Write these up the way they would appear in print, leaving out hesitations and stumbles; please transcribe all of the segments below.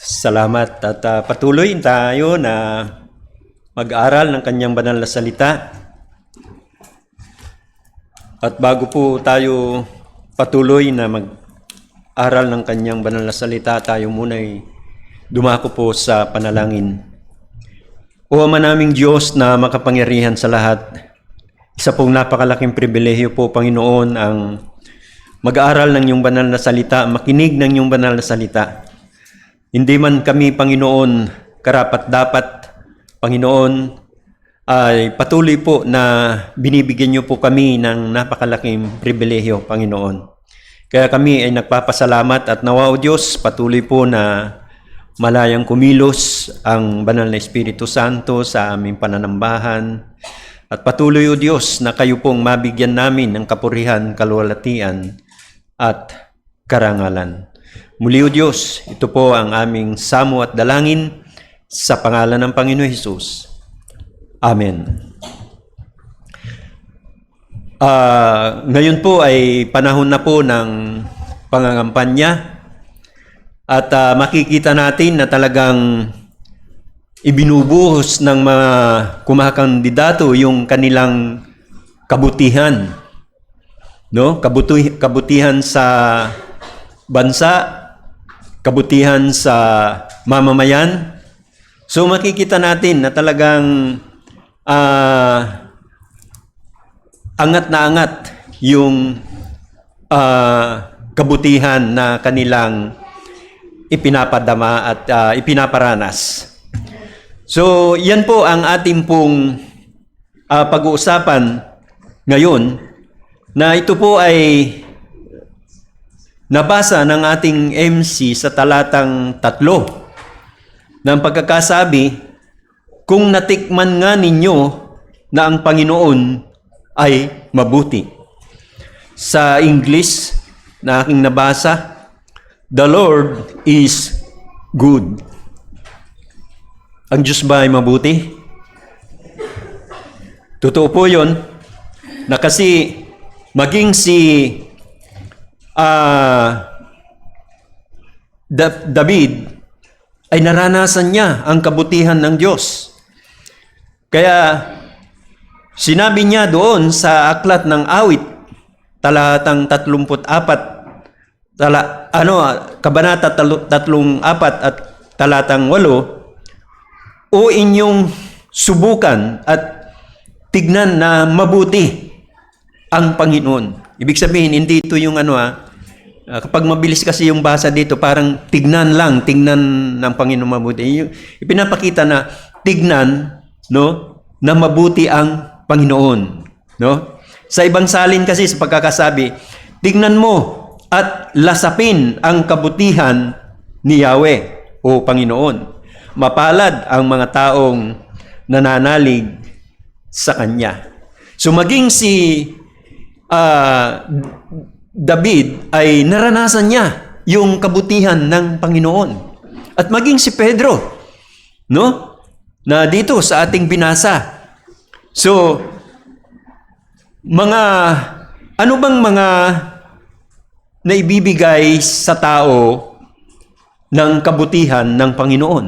Salamat at patuloy tayo na mag-aral ng kanyang banal na salita. At bago po tayo patuloy na mag-aral ng kanyang banal na salita, tayo muna'y dumako po sa panalangin. O Ama naming Diyos na makapangyarihan sa lahat, isa pong napakalaking pribilehyo po, Panginoon, ang mag-aaral ng iyong banal na salita, makinig ng iyong banal na salita. Hindi man kami, Panginoon, karapat-dapat, Panginoon, ay patuloy po na binibigyan niyo po kami ng napakalaking pribilehyo, Panginoon. Kaya kami ay nagpapasalamat at nawa, O Diyos, patuloy po na malayang kumilos ang banal na Espiritu Santo sa aming pananambahan. At patuloy, O Diyos, na kayo pong mabigyan namin ng kapurihan, kaluwalhatian at karangalan. Muli, O Diyos, ito po ang aming samo at dalangin sa pangalan ng Panginoon Hesus. Amen. Ngayon po ay panahon na po ng pangangampanya at makikita natin na talagang ibinubuhos ng mga kumakandidato yung kanilang kabutihan, no? Kabutihan sa bansa, kabutihan sa mamamayan. So makikita natin na talagang angat na angat yung kabutihan na kanilang ipinapadama at ipinaparanas. So yan po ang ating pong pag-uusapan ngayon, na ito po ay nabasa ng ating MC sa talatang 3 ng pagkakasabi, kung natikman nga ninyo na ang Panginoon ay mabuti. Sa English na aking nabasa, the Lord is good. Ang Diyos ba ay mabuti? Totoo po yun, na kasi maging si David ay naranasan niya ang kabutihan ng Diyos. Kaya sinabi niya doon sa aklat ng awit, talatang 34, kabanata 34 at talatang 8, o inyong subukan at tignan na mabuti ang Panginoon. Ibig sabihin, hindi ito yung kapag mabilis kasi yung basa dito, parang tignan ng Panginoon mabuti. Ipinapakita na tignan, no, na mabuti ang Panginoon, no? Sa ibang salin kasi sa pagkakasabi, tignan mo at lasapin ang kabutihan ni Yahweh o Panginoon. Mapalad ang mga taong nananalig sa Kanya. So maging si David ay naranasan niya yung kabutihan ng Panginoon. At maging si Pedro, no? Na dito sa ating binasa. So, ano bang mga naibibigay sa tao ng kabutihan ng Panginoon?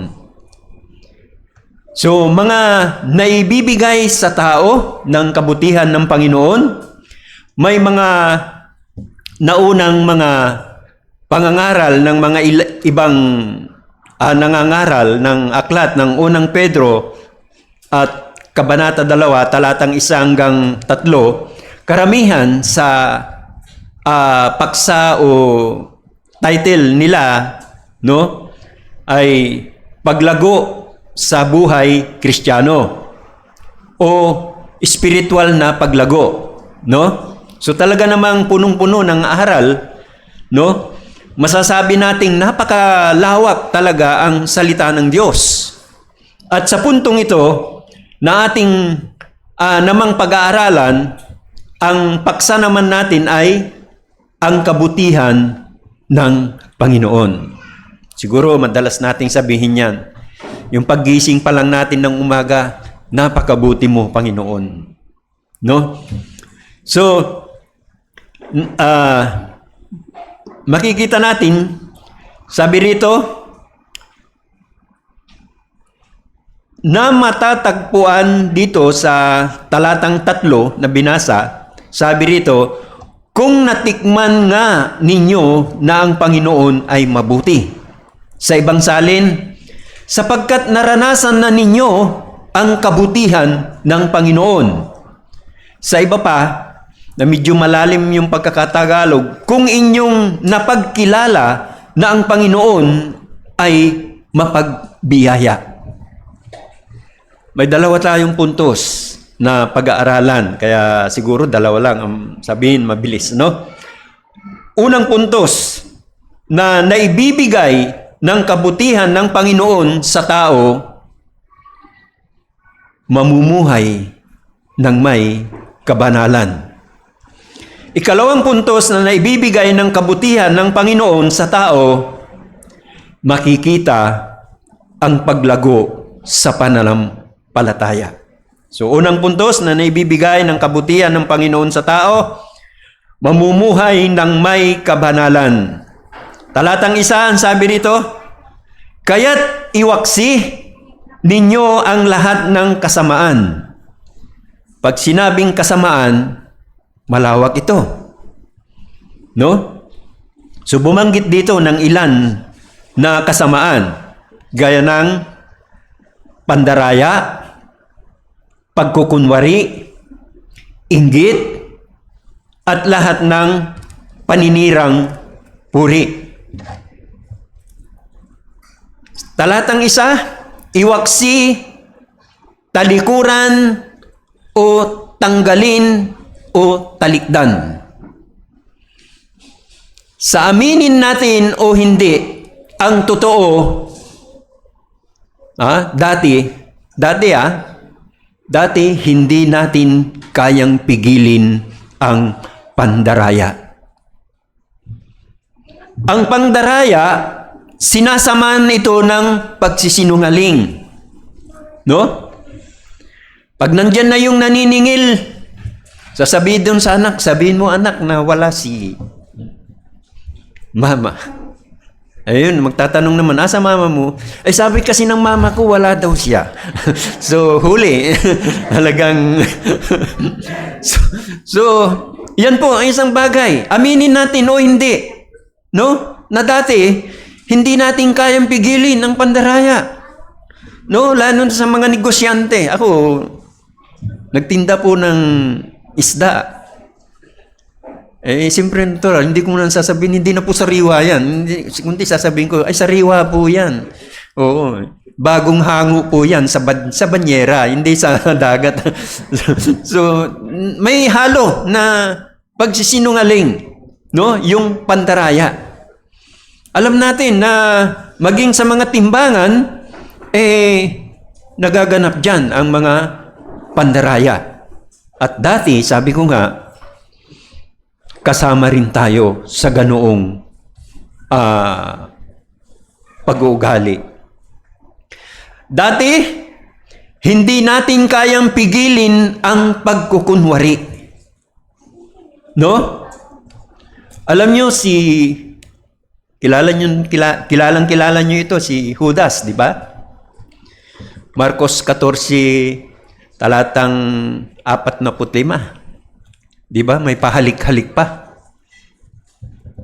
So, mga naibibigay sa tao ng kabutihan ng Panginoon, may mga naunang mga pangangaral ng mga ibang nangangaral ng aklat ng unang Pedro at kabanata 2, talatang 1 hanggang 3, karamihan sa paksa o title nila, no, ay paglago sa buhay Kristiyano o spiritual na paglago, no? So talaga namang punong-puno ng aral, no? Masasabi nating napakalawak talaga ang salita ng Diyos. At sa puntong ito na ating namang pag-aaralan, ang paksa naman natin ay ang kabutihan ng Panginoon. Siguro madalas nating sabihin yan. Yung paggising pa lang natin ng umaga, napakabuti mo, Panginoon. No? So, makikita natin, sabi rito, na matatagpuan dito sa talatang 3 na binasa. Sabi rito, kung natikman nga ninyo na ang Panginoon ay mabuti. Sa ibang salin, sapagkat naranasan na ninyo ang kabutihan ng Panginoon. Sa iba pa, na medyo malalim yung pagkakatagalog, kung inyong napagkilala na ang Panginoon ay mapagbiyaya. May dalawa tayong puntos na pag-aaralan, kaya siguro dalawa lang ang sabihin mabilis, no? Unang puntos na naibibigay ng kabutihan ng Panginoon sa tao, mamumuhay ng may kabanalan. Ikalawang puntos na naibibigay ng kabutihan ng Panginoon sa tao, makikita ang paglago sa pananampalataya. So, unang puntos na naibibigay ng kabutihan ng Panginoon sa tao, mamumuhay ng may kabanalan. Talatang 1, ang sabi rito, kaya't iwaksi ninyo ang lahat ng kasamaan. Pag sinabing kasamaan, malawak ito. No? So bumanggit dito ng ilan na kasamaan, gaya ng pandaraya, pagkukunwari, inggit, at lahat ng paninirang puri. Talatang 1, iwaksi, talikuran, o tanggalin, o talikdan. Sa aminin natin o hindi, ang totoo, dati hindi natin kayang pigilin ang pandaraya. Ang pandaraya, sinasamaan ito ng pagsisinungaling. No? Pag nandyan na yung naniningil, sasabihin doon sa anak, sabihin mo anak na wala si mama. Ayun, magtatanong naman, asa mama mo? Ay sabi kasi ng mama ko, wala daw siya. So, huli. Talagang, so, yan po ang isang bagay. Aminin natin o hindi. No? Na dati, hindi natin kayang pigilin ang pandaraya. No? Lalo sa mga negosyante. Ako, nagtinda po ng isda. Siyempre, hindi ko na sasabihin, hindi na po sariwa yan. Kundi sasabihin ko, ay sariwa po yan. Oo. Bagong hango po yan sa banyera, hindi sa dagat. So, may halo na pagsisinungaling, no? Yung pandaraya. Alam natin na maging sa mga timbangan, nagaganap dyan ang mga pandaraya. At dati, sabi ko nga, kasama rin tayo sa ganoong pag-uugali. Dati, hindi natin kayang pigilin ang pagkukunwari. No? Alam nyo kilalang-kilala nyo ito, si Judas, di ba? Marcos 14, talatang 45. Di ba? May pahalik-halik pa.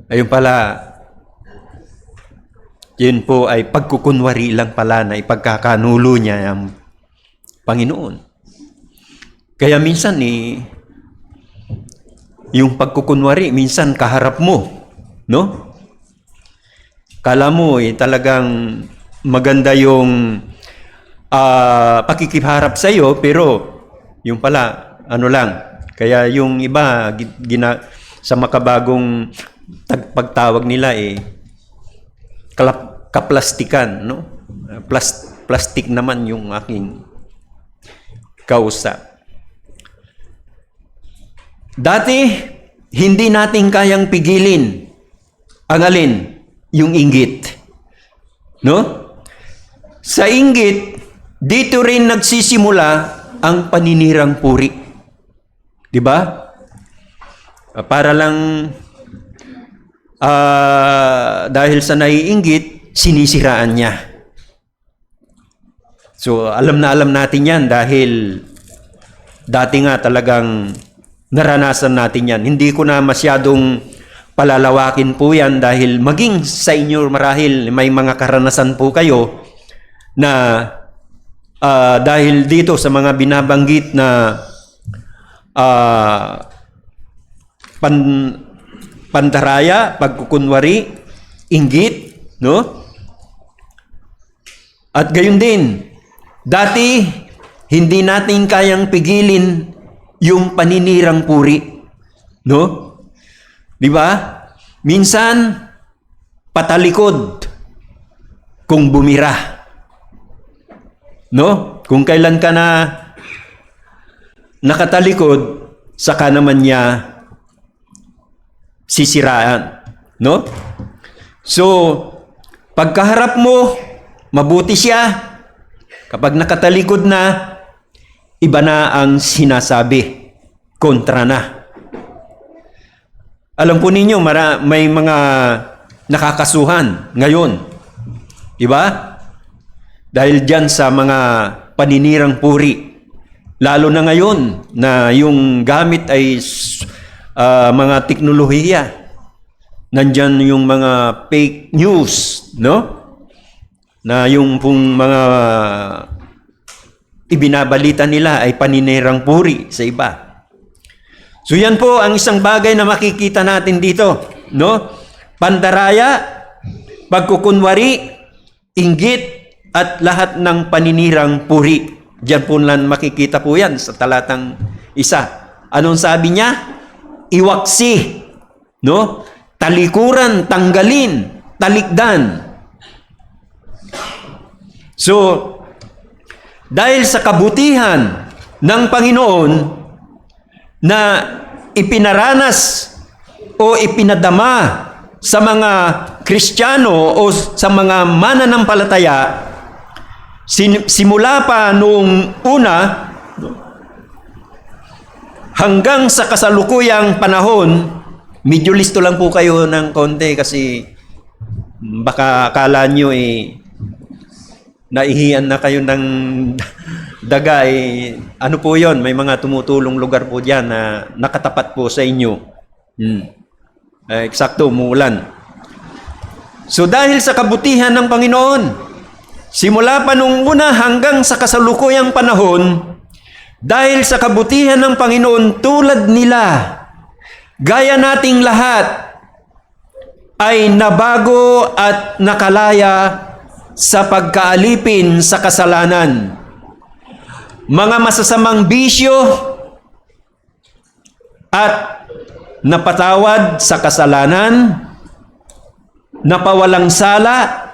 Ayun pala, yun po ay pagkukunwari lang pala na ipagkakanulo niya ang Panginoon. Kaya minsan yung pagkukunwari, minsan kaharap mo. No? Kala mo talagang maganda yung pakikiharap sa iyo, pero yung pala, ano lang. Kaya yung iba, sa makabagong pagtawag nila kaplastikan, no? Plastic naman yung aking kausap. Dati, hindi natin kayang pigilin ang alin? Yung inggit. No? Sa inggit, dito rin nagsisimula ang paninirang puri. Di ba? Para lang dahil sa naiinggit, sinisiraan niya. So, alam na alam natin yan dahil dati nga talagang naranasan natin yan. Hindi ko na masyadong palalawakin po yan dahil maging sa inyo marahil may mga karanasan po kayo na dahil dito sa mga binabanggit na pandaraya, pagkukunwari, inggit, no? At gayon din, dati, hindi natin kayang pigilin yung paninirang puri. No? Di ba? Minsan, patalikod kung bumira. No? Kung kailan ka na nakatalikod, saka naman niya sisiraan. No? So, pagkaharap mo, mabuti siya. Kapag nakatalikod na, iba na ang sinasabi. Kontra na. Alam po ninyo, may mga nakakasuhan ngayon. Diba? Dahil dyan sa mga paninirang puri. Lalo na ngayon na yung gamit ay mga teknolohiya. Nandyan yung mga fake news, no? Na yung pong mga ibinabalita nila ay paninirang puri sa iba. So yan po ang isang bagay na makikita natin dito, no? Pandaraya, pagkukunwari, inggit, at lahat ng paninirang puri. Diyan po lang makikita po yan sa talatang 1. Anong sabi niya? Iwaksi, no? Talikuran, tanggalin, talikdan. So, dahil sa kabutihan ng Panginoon na ipinaranas o ipinadama sa mga Kristiyano o sa mga mananampalataya, simula pa noong una hanggang sa kasalukuyang panahon, medyo listo lang po kayo ng konti kasi baka akala nyo naihiyan na kayo ng daga. Ano po yon? May mga tumutulong lugar po dyan na nakatapat po sa inyo. Eksakto, umuulan. So dahil sa kabutihan ng Panginoon, simula pa nung una hanggang sa kasalukuyang panahon, dahil sa kabutihan ng Panginoon tulad nila, gaya nating lahat, ay nabago at nakalaya sa pagkaalipin sa kasalanan. Mga masasamang bisyo at napatawad sa kasalanan, napawalang sala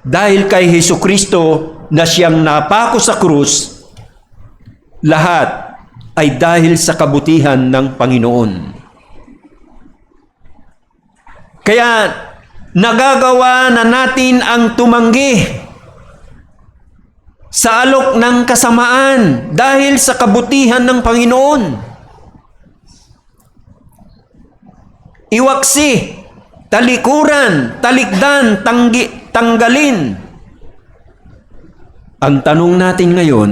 dahil kay Hesukristo na siyang napako sa krus, lahat ay dahil sa kabutihan ng Panginoon. Kaya nagagawa na natin ang tumanggi sa alok ng kasamaan dahil sa kabutihan ng Panginoon. Iwaksi, talikuran, talikdan, tanggalin. Ang tanong natin ngayon,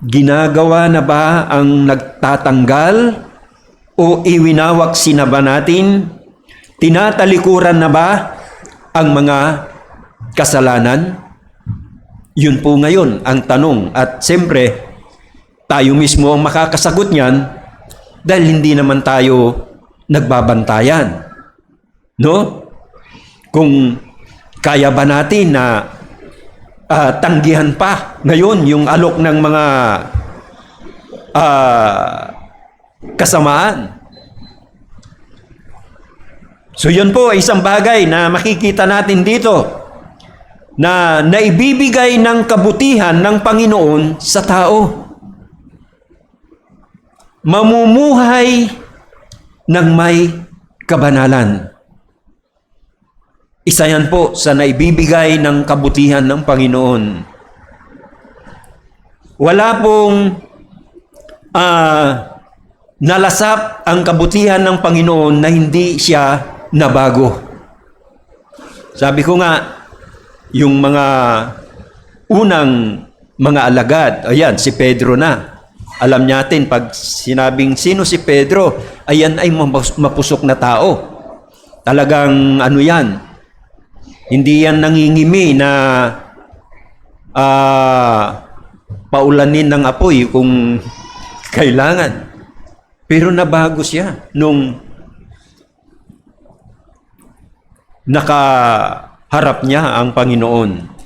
ginagawa na ba ang nagtatanggal o iwinawaksi na ba natin? Tinatalikuran na ba ang mga kasalanan? Yun po ngayon ang tanong. At siyempre, tayo mismo ang makakasagot niyan dahil hindi naman tayo nagbabantayan. No? Kung kaya ba natin na tanggihan pa ngayon yung alok ng mga kasamaan. So yun po ay isang bagay na makikita natin dito na naibibigay ng kabutihan ng Panginoon sa tao. Mamumuhay ng may kabanalan. Isa yan po sa naibibigay ng kabutihan ng Panginoon. Wala pong nalasap ang kabutihan ng Panginoon na hindi siya nabago. Sabi ko nga, yung mga unang mga alagad. Ayan, si Pedro na. Alam natin, pag sinabing sino si Pedro, ayan ay mapusok na tao. Talagang ano yan, hindi yan nangingimi na paulanin ng apoy kung kailangan. Pero nabago siya nung nakaharap niya ang Panginoon.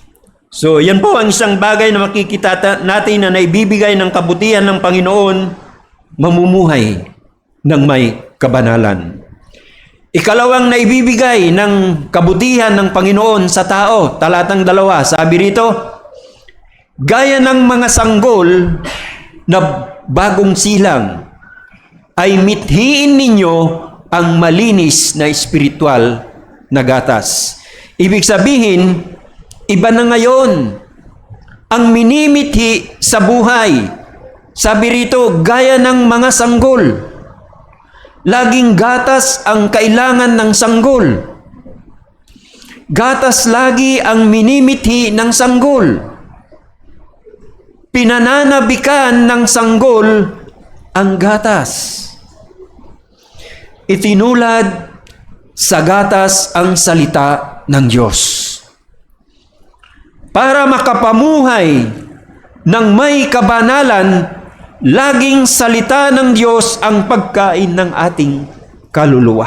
So, yan po ang isang bagay na makikita natin na naibibigay ng kabutihan ng Panginoon, mamumuhay ng may kabanalan. Ikalawang naibibigay ng kabutihan ng Panginoon sa tao, talatang 2, sabi rito, gaya ng mga sanggol na bagong silang, ay mithiin ninyo ang malinis na espiritual na gatas. Ibig sabihin, iba na ngayon ang minimithi sa buhay. Sabi rito, gaya ng mga sanggol. Laging gatas ang kailangan ng sanggol. Gatas lagi ang minimithi ng sanggol. Pinananabikan ng sanggol ang gatas. Itinulad sa gatas ang salita ng Diyos. Para makapamuhay ng may kabanalan, laging salita ng Diyos ang pagkain ng ating kaluluwa.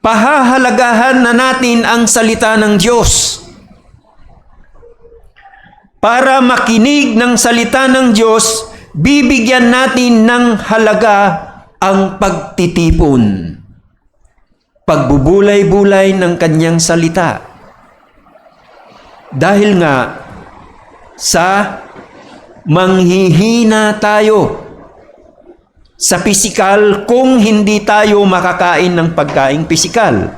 Pahahalagahan na natin ang salita ng Diyos. Para makinig ng salita ng Diyos, bibigyan natin ng halaga ang pagtitipon. Pagbubulay-bulay ng kanyang salita. Dahil nga, sa manghihina tayo sa pisikal kung hindi tayo makakain ng pagkaing pisikal.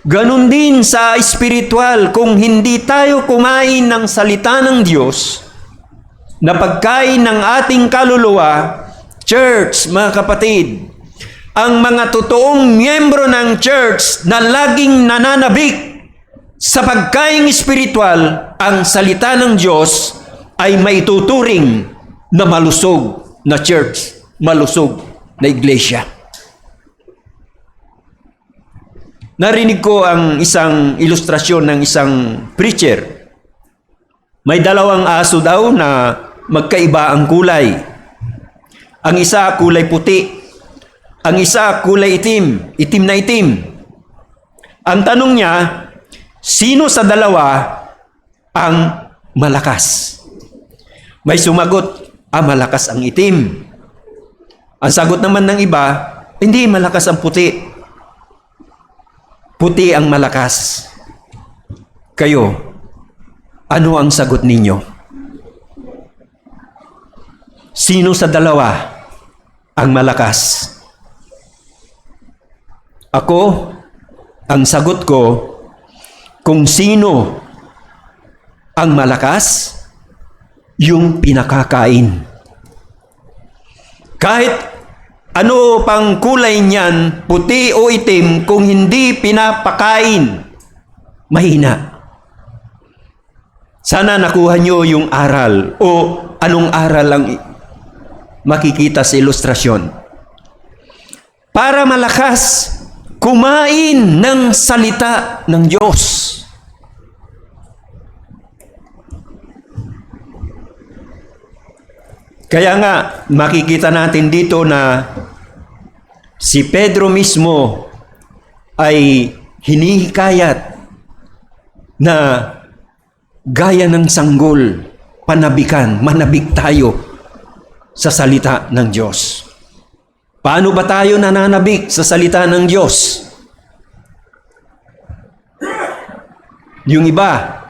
Ganon din sa espiritual kung hindi tayo kumain ng salita ng Diyos na pagkain ng ating kaluluwa. Church, mga kapatid, ang mga totoong miyembro ng church na laging nananabik sa pagkaing espiritual, ang salita ng Diyos ay maituturing na malusog na church, malusog na iglesia. Narinig ko ang isang ilustrasyon ng isang preacher. May dalawang aso daw na magkaiba ang kulay. Ang isa kulay puti, ang isa kulay itim, itim na itim. Ang tanong niya, sino sa dalawa ang malakas? May sumagot, malakas ang itim. Ang sagot naman ng iba, hindi, malakas ang puti. Puti ang malakas. Kayo, ano ang sagot ninyo? Sino sa dalawa ang malakas? Ako, ang sagot ko, kung sino ang malakas, yung pinakakain. Kahit ano pang kulay niyan, puti o itim, kung hindi pinapakain, mahina. Sana nakuha nyo yung aral o anong aral ang makikita sa ilustrasyon. Para malakas, kumain ng salita ng Diyos. Kaya nga, makikita natin dito na si Pedro mismo ay hinihikayat na gaya ng sanggol, panabikan, manabik tayo sa salita ng Diyos. Paano ba tayo nananabik sa salita ng Diyos? Yung iba,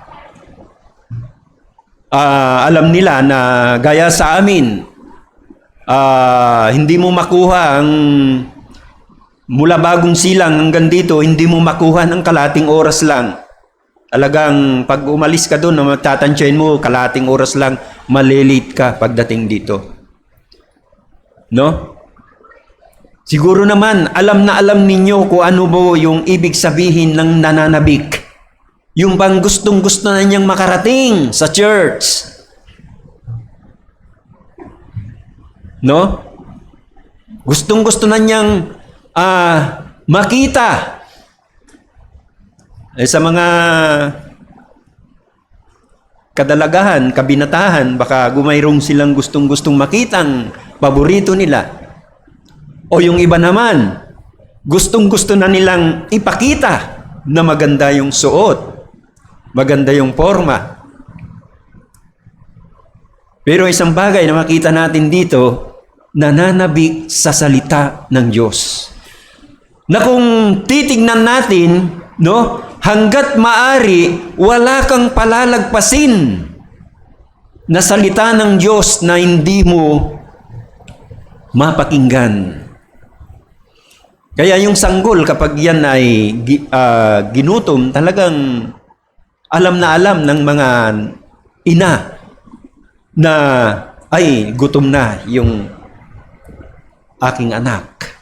alam nila na gaya sa amin, hindi mo makuha ang mula bagong silang hanggang dito, hindi mo makuha ng kalating oras lang. Talagang pag umalis ka doon, magtatansyahin mo, kalating oras lang, malilate ka pagdating dito. No? Siguro naman, alam na alam ninyo kung ano po yung ibig sabihin ng nananabik. Yung bang gustong-gusto na niyang makarating sa church. No? Gustong-gusto na niyang makita. Sa mga kadalagahan, kabinatahan, baka gumayroong silang gustong-gustong makitang paborito nila. O yung iba naman, gustong-gusto na nilang ipakita na maganda yung suot, maganda yung forma. Pero isang bagay na makita natin dito, nananabik sa salita ng Diyos. Na kung titignan natin, no, hanggat maari, wala kang palalagpasin na salita ng Diyos na hindi mo mapakinggan. Kaya yung sanggol, kapag yan ay ginutom, talagang alam na alam ng mga ina na ay gutom na yung aking anak.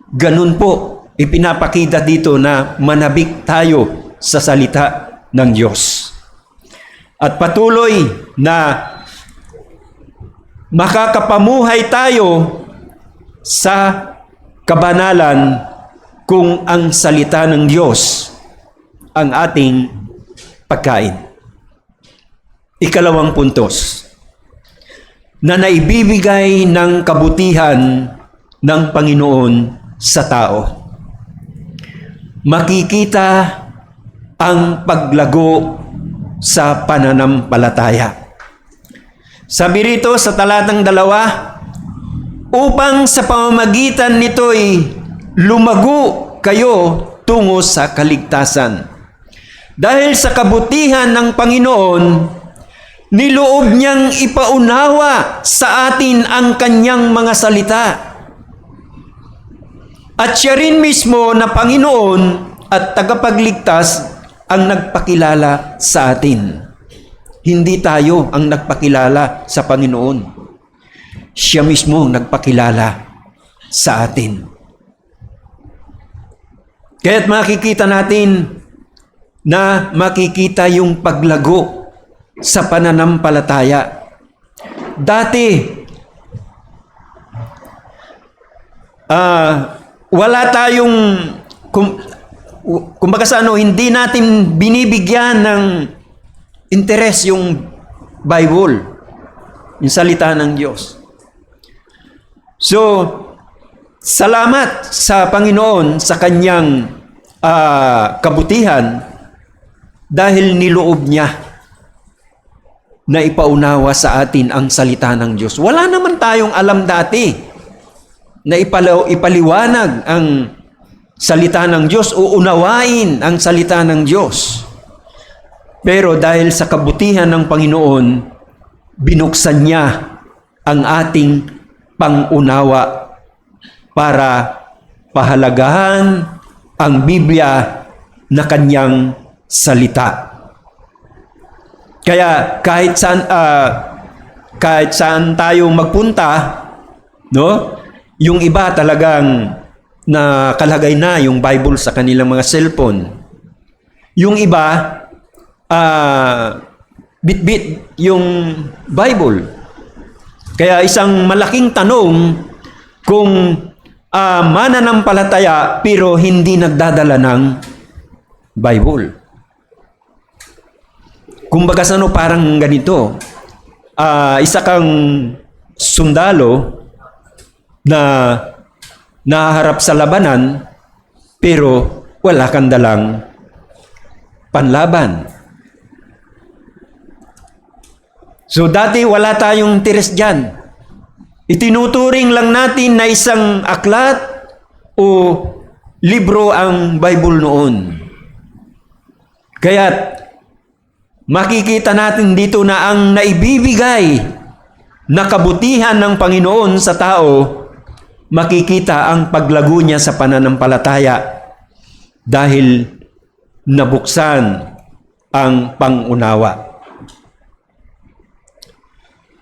Ganun po, ipinapakita dito na manabik tayo sa salita ng Diyos. At patuloy na makakapamuhay tayo sa kabanalan kung ang salita ng Diyos ang ating pagkain. Ikalawang puntos, na naibibigay ng kabutihan ng Panginoon sa tao. Makikita ang paglago sa pananampalataya. Sabi rito sa talatang 2, upang sa pamamagitan nito'y lumago kayo tungo sa kaligtasan. Dahil sa kabutihan ng Panginoon, niloob niyang ipaunawa sa atin ang kanyang mga salita. At siya rin mismo na Panginoon at tagapagligtas ang nagpakilala sa atin. Hindi tayo ang nagpakilala sa Panginoon. Siya mismo nagpakilala sa atin. Kaya't makikita natin na makikita yung paglago sa pananampalataya. Dati, wala tayong, kumbaga sa hindi natin binibigyan ng interes yung Bible, yung salita ng Diyos. So, salamat sa Panginoon sa kanyang kabutihan dahil niloob niya na ipaunawa sa atin ang salita ng Diyos. Wala naman tayong alam dati na ipaliwanag ang salita ng Diyos o unawain ang salita ng Diyos. Pero dahil sa kabutihan ng Panginoon, binuksan niya ang ating pangunawa para pahalagahan ang Biblia na kanyang salita. Kaya kahit saan tayo magpunta, no? Yung iba talagang nakalagay na yung Bible sa kanilang mga cellphone. Yung iba bit-bit yung Bible. Kaya isang malaking tanong kung mananampalataya pero hindi nagdadala ng Bible. Kumbaga parang ganito, isa kang sundalo na naharap sa labanan pero wala kang dalang panlaban. So dati wala tayong interes dyan. Itinuturing lang natin na isang aklat o libro ang Bible noon. Kaya makikita natin dito na ang naibibigay na kabutihan ng Panginoon sa tao, makikita ang paglago niya sa pananampalataya dahil nabuksan ang pangunawa.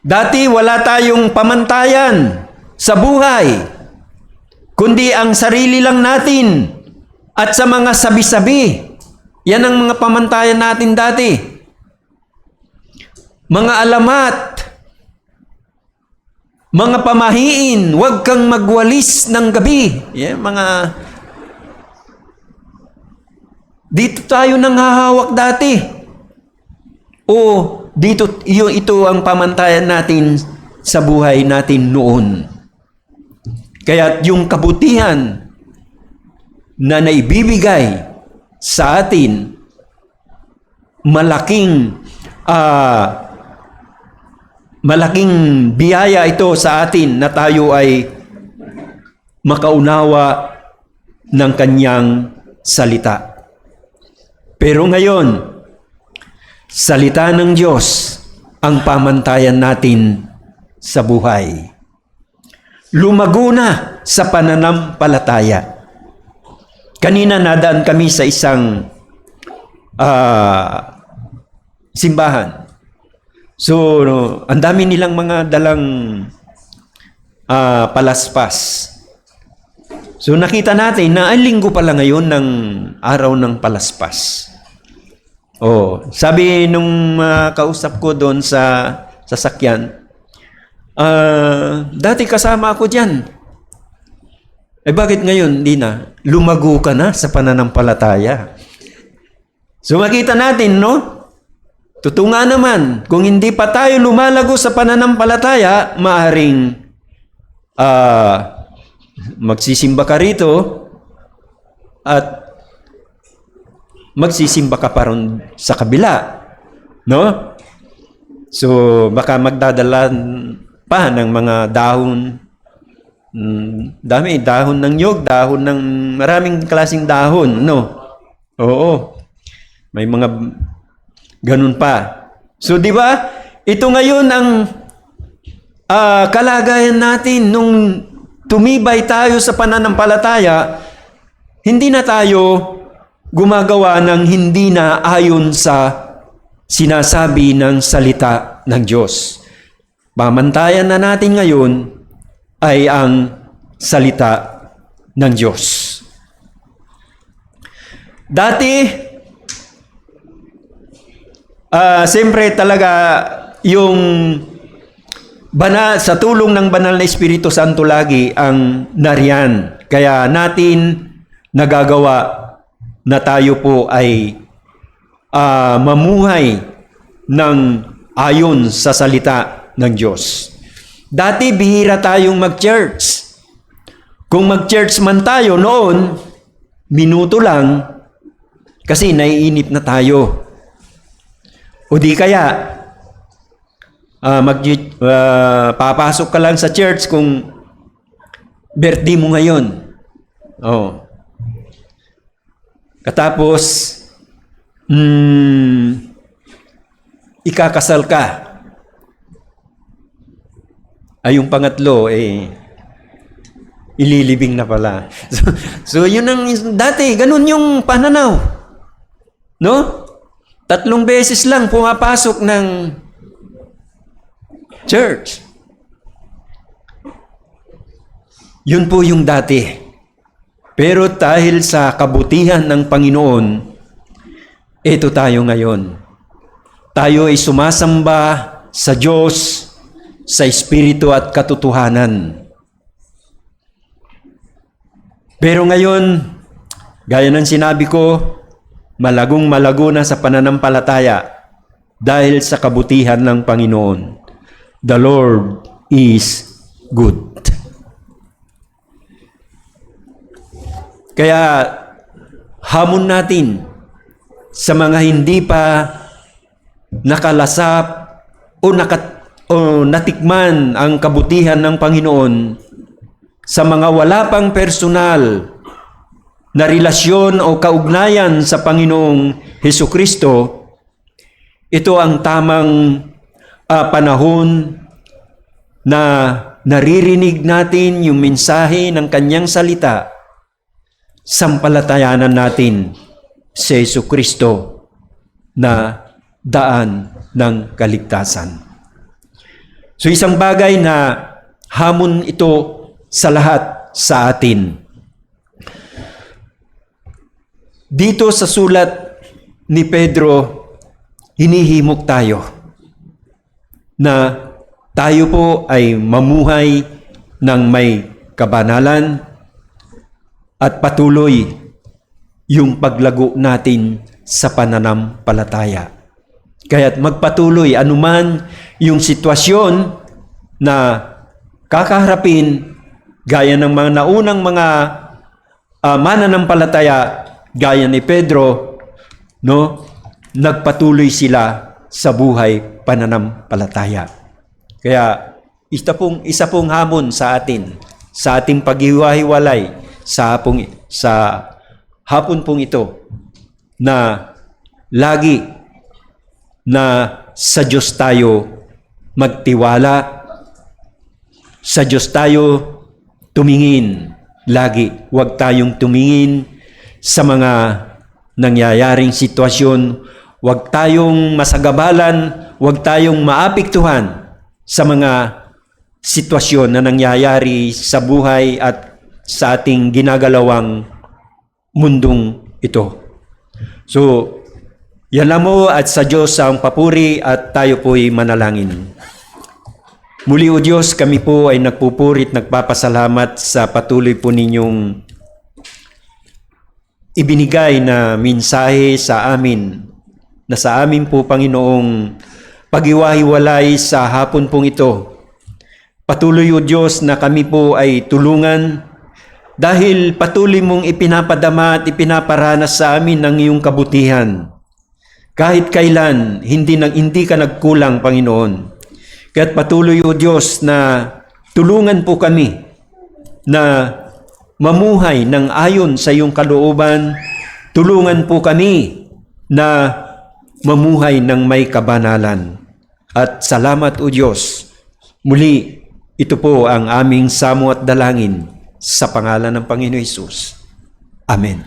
Dati wala tayong pamantayan sa buhay. kundi ang sarili lang natin at sa mga sabi-sabi. Yan ang mga pamantayan natin dati. Mga alamat, mga pamahiin, huwag kang magwalis ng gabi. Yan, dito tayo nanghahawak dati. O ito ang pamantayan natin sa buhay natin noon. Kaya yung kabutihan na naibibigay sa atin, malaking biyaya ito sa atin na tayo ay makaunawa ng kanyang salita. Pero ngayon, salita ng Diyos ang pamantayan natin sa buhay. Lumago na sa pananampalataya. Kanina nadaan kami sa isang simbahan. So, ang dami nilang mga dalang palaspas. So, nakita natin na ay linggo pala ngayon ng araw ng palaspas. Sabi nung kausap ko doon sa sasakyan, dati kasama ako dyan. Bakit ngayon hindi na? Lumago ka na sa pananampalataya. So makita natin, no? Totoo nga naman, kung hindi pa tayo lumalago sa pananampalataya, maaring magsisimba ka rito at magsisimba ka pa ron sa kabila. No? So baka magdadala pa ng mga dahon. Dami, dahon ng nyog, dahon ng maraming klaseng dahon, no? Oo. May mga ganun pa. So, di ba? Ito ngayon ang kalagayan natin nung tumibay tayo sa pananampalataya, hindi na tayo gumagawa ng hindi na ayon sa sinasabi ng salita ng Diyos. Pamantayan na natin ngayon ay ang salita ng Diyos. Dati, siyempre talaga yung sa tulong ng banal na Espiritu Santo lagi ang nariyan. Kaya natin nagagawa na tayo po ay mamuhay ng ayon sa salita ng Diyos. Dati, bihira tayong mag-church. Kung mag-church man tayo noon, minuto lang, kasi naiinip na tayo. O di kaya, papasok ka lang sa church kung birthday mo ngayon. Katapos, ikakasal ka. Yung pangatlo, ililibing na pala. So yun ang dati, ganun yung pananaw. No? 3 beses lang pumapasok ng church. Yun po yung dati. Pero dahil sa kabutihan ng Panginoon, ito tayo ngayon. Tayo ay sumasamba sa Diyos, sa Espiritu at katotohanan. Pero ngayon, gaya ng sinabi ko, malagong malago na sa pananampalataya dahil sa kabutihan ng Panginoon. The Lord is good. Kaya hamon natin sa mga hindi pa nakalasap o natikman ang kabutihan ng Panginoon, sa mga wala pang personal na relasyon o kaugnayan sa Panginoong Hesukristo, ito ang tamang panahon na naririnig natin yung mensahe ng kanyang salita, sampalatayanan natin si Hesukristo na daan ng kaligtasan. So isang bagay na hamon ito sa lahat sa atin. Dito sa sulat ni Pedro, hinihimok tayo na tayo po ay mamuhay ng may kabanalan at patuloy yung paglago natin sa pananampalataya. Kaya't magpatuloy anuman yung sitwasyon na kakaharapin, gaya ng mga naunang mga mananampalataya, gaya ni Pedro, no? Nagpatuloy sila sa buhay pananampalataya. Kaya isa pong hamon sa atin, sa ating paghiwa-hiwalay sa hapon pong ito, na lagi na sa Diyos tayo magtiwala, sa Diyos tayo tumingin lagi. Huwag tayong tumingin sa mga nangyayaring sitwasyon, huwag tayong masagabalan, huwag tayong maapektuhan sa mga sitwasyon na nangyayari sa buhay at sa ating ginagalawang mundong ito. So, yan lang mo, at sa Diyos ang papuri, at tayo po'y manalangin. Muli o Diyos, kami po ay nagpupurit, nagpapasalamat sa patuloy po ninyong ibinigay na mensahe sa amin, na sa amin po, Panginoong, paghiwa-hiwalay sa hapon pong ito. Patuloy o Diyos na kami po ay tulungan, dahil patuloy mong ipinapadama at ipinaparanas sa amin ng iyong kabutihan. Kahit kailan, hindi ka nagkulang, Panginoon. Kaya't patuloy o Diyos na tulungan po kami na mamuhay ng ayon sa iyong kalooban. Tulungan po kami na mamuhay ng may kabanalan. At salamat o Diyos. Muli, ito po ang aming samo at dalangin sa pangalan ng Panginoon Hesus. Amen.